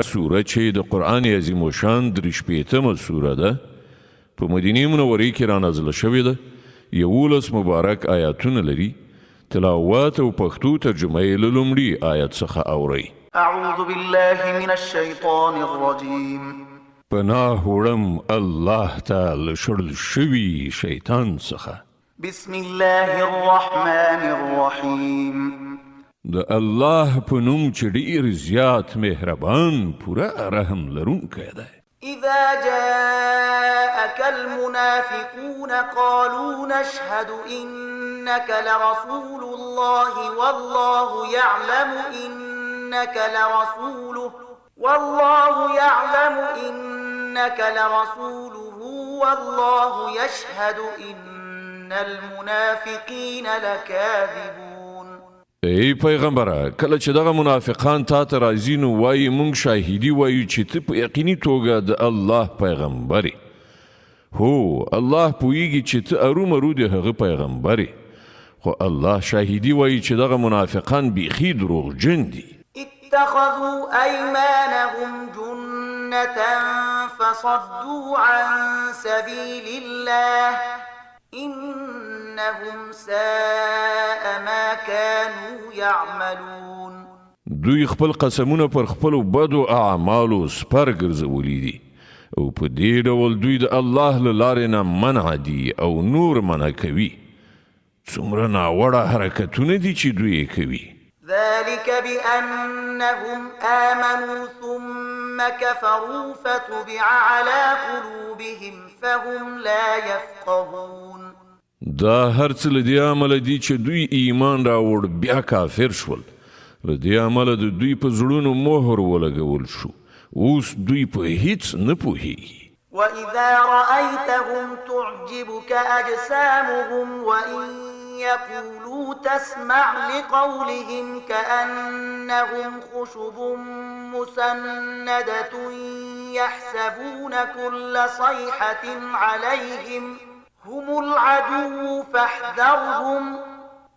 سوره چې د قرآن عظیم الشان 83مه سوره ده په مدینه منورې کې رانازله شوې ده 11 مبارک آیاتونه لري تلاوت او پښتو ترجمه یې له لومړي آیت څخه اورئ اعوذ بالله من الشیطان الرجیم پناه وړم الله تعالی شړل شوي شیطان څخه بسم الله الرحمن الرحیم د الله په نوم چې ډېر زیات مهربان پوره رحم لرونکی دی اذا جاءك المنافقون قالوا نشهد انك لرسول الله والله يعلم انك لرسوله والله يشهد ان المنافقين لكاذبون ای پیغمبره کله چې دغه منافقان تا ته راځي نو وایي مونږ شاهدي وایو چې ته په یقیني توګه د الله پیغمبرې هو الله پوهیږي چې ته ارومرو د هغه پیغمبرې خو الله شاهدي وایي چې دغه منافقان بیخي دروغجن دي اتخذوا ايمانهم جنة فصدوا عن سبيل الله انهم ساء ما كانوا يعملون دوی خپل قسمونه پر خپل بدو اعمالو سپر ګرځولي دي او په دې ډول دوی د الله له لارې نه منع دي او نور منع کوي څومره ناوړه حرکتونه دي چې دوی کوي ذلك بأنهم آمنوا ثم كفروا فتبع على قلوبهم فهم لا يفقهون دا هر څه له دې عمله دي چې دوی ایمان راوړ بیا کافر شول له دې عمله د دوی په زړونو مهر ولګول شو اوس دوی په هیڅ نه پوهیږي وإذا رأيتهم تعجبك أجسامهم وإن يقولوا تسمع لقولهم كأنهم خشب مسندة يحسبون كل صيحة عليهم هم العدو فاحذرهم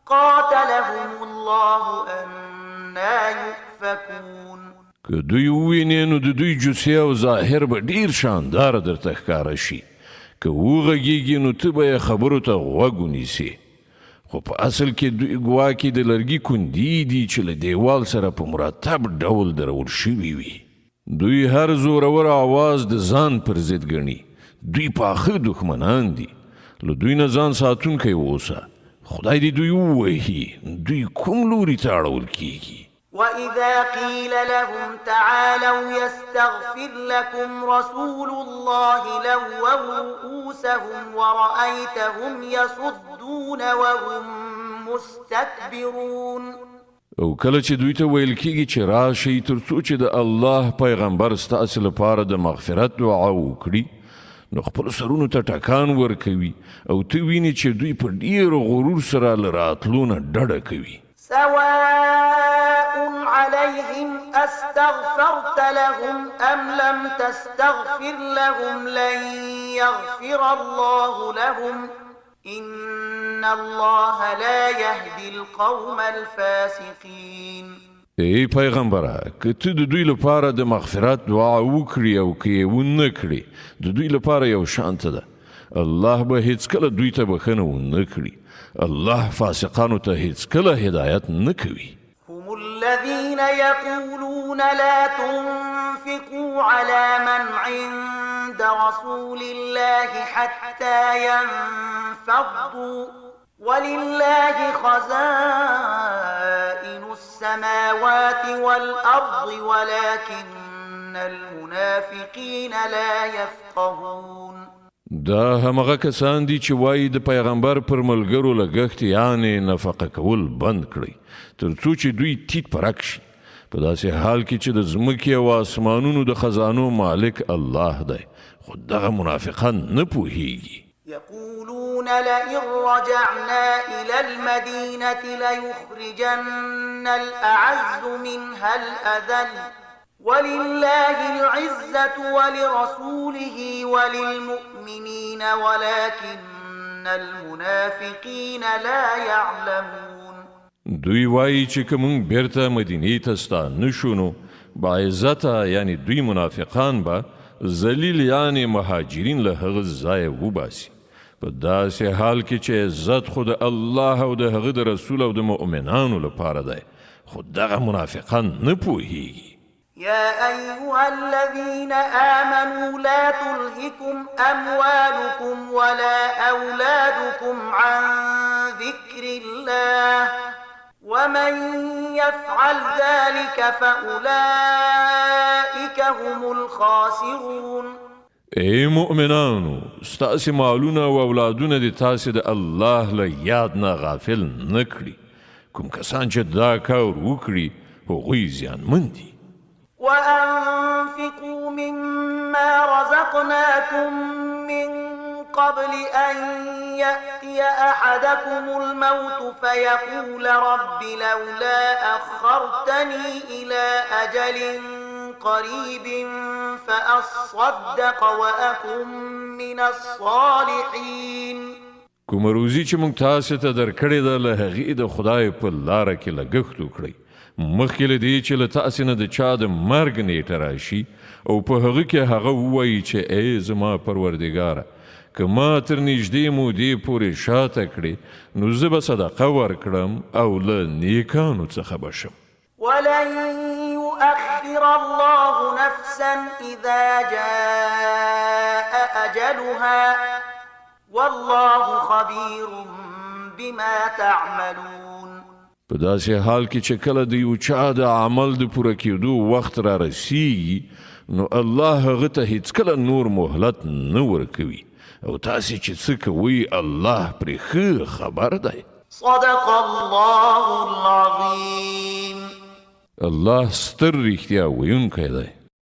قاتلهم الله أنا يؤفكون که دوی ووینې نو د دوی جوسې او ظاهر به ډیر شاندار درته ښکاره شي که وغږیږي نو ته به یې خبرو ته غوږ ونیسې خو په اصل کې دوی ګواکې د لرګي کندي دي چې له دیوال سره په مرتب ډول درول شوي وي دوی هر زورور آواز د ځان پر ضد ګڼي دوی پاخه دښمنان دي له دوی نه ځان ساتونکی اوسه خدای دې دوی ووهي دوی کوم لوري ته اړول کیږي وإذا قيل لهم تعالوا يستغفر لكم رسول الله لووا رؤوسهم ورأيتهم يصدون وهم مستكبرون او کله چې دوی ته ویل کیږي چې راشي تر څو چې د الله پیغمبر ستاسو لپاره د مغفرت دعا وکړي نو خپل سرونو ته ټکان ورکوي او ته ویني چې دوی په ډیر غرور سره لراتلونه ډډه کوي سواء عليهم استغفرت لهم أم لم تستغفر لهم لن يغفر الله لهم إن الله لا يهدي القوم الفاسقين ای پیغمبره که ته د دوی لپاره د مغفرت دعا وکړي او که یې ونه کړي د دوی لپاره یو شانته ده الله به هیڅکله دوی ته بخښنه ونه کړي الله فاسقانو ته هیڅکله هدایت نه کوي هم الذين يقولون لا تنفقوا على من عند رسول الله حتى ينفضوا ولله خزائن السماوات والأرض ولكن المنافقين لا يفقهون دا همغه کسان دي چې وایي د پیغمبر پر ملګرو لګښت یعنې نفقه کول بند کړئ تر څو چې دوی تیت پرک شي په داسې حال کې چې د ځمکې او آسمانونو د خزانو مالک الله دی خو دغه منافقان نه پوهیږي يقولون لئن رجعنا إلى المدينة ليخرجن الأعز منها الأذل ولله العزة ولرسوله وللمؤمنين ولكن المنافقين لا يعلمون دوی وایي چې کوم بیرته مدینې ته ستانه شو نو باعزته یعنی دوی منافقان به ذلیل یعنی مهاجرین له هغه ځایه وباسي په داسې حال کې چې عزت خو د الله او د هغه د رسول او د مؤمنانو لپاره دی خو دغه منافقان نه پوهیږي يا أيها الذين آمنوا لا تلهكم أموالكم ولا أولادكم عن ذكر الله ومن يفعل ذلك فأولئك هم الخاسرون ای مؤمنانو ستاسې مالونه او اولادونه د تاسې د الله له یاد نه غافل نه کړي کوم کسان چې دا کار وکړي هغوی زیانمن دي وأنفقوا مما رزقناكم من قبل أن يأتي أحدكم الموت فيقول رب لولا أخرتني إلى أجل قريب فأصدق وأكن من الصالحين کومه روزي چې موږ تاسو ته درکړې ده له هغې د خدای په لاره کې لګښت وکړئ مخکې له دې چې له تاسې نه د چا د مرګ نیټه راشي او په هغه کې هغه ووایي چې ای زما پروردګاره که ما تر نږدې مودې پورې شاته کړې نو زه به صدقه ورکړم او له نیکانو څخه به شم ولن يؤخر الله نفسا إذا جاء أجلها والله خبير بما تعملون په داسې حال کې چې کله د یو چا د عمل د پوره کېدو وخت را رسیږي نو الله هغه ته هیڅکله نور مهلت نه ورکوي او تاسې چې څه کوئ الله پرې ښه خبر دی صدق الله العظيم الله ستر رښتیا ویونکی دی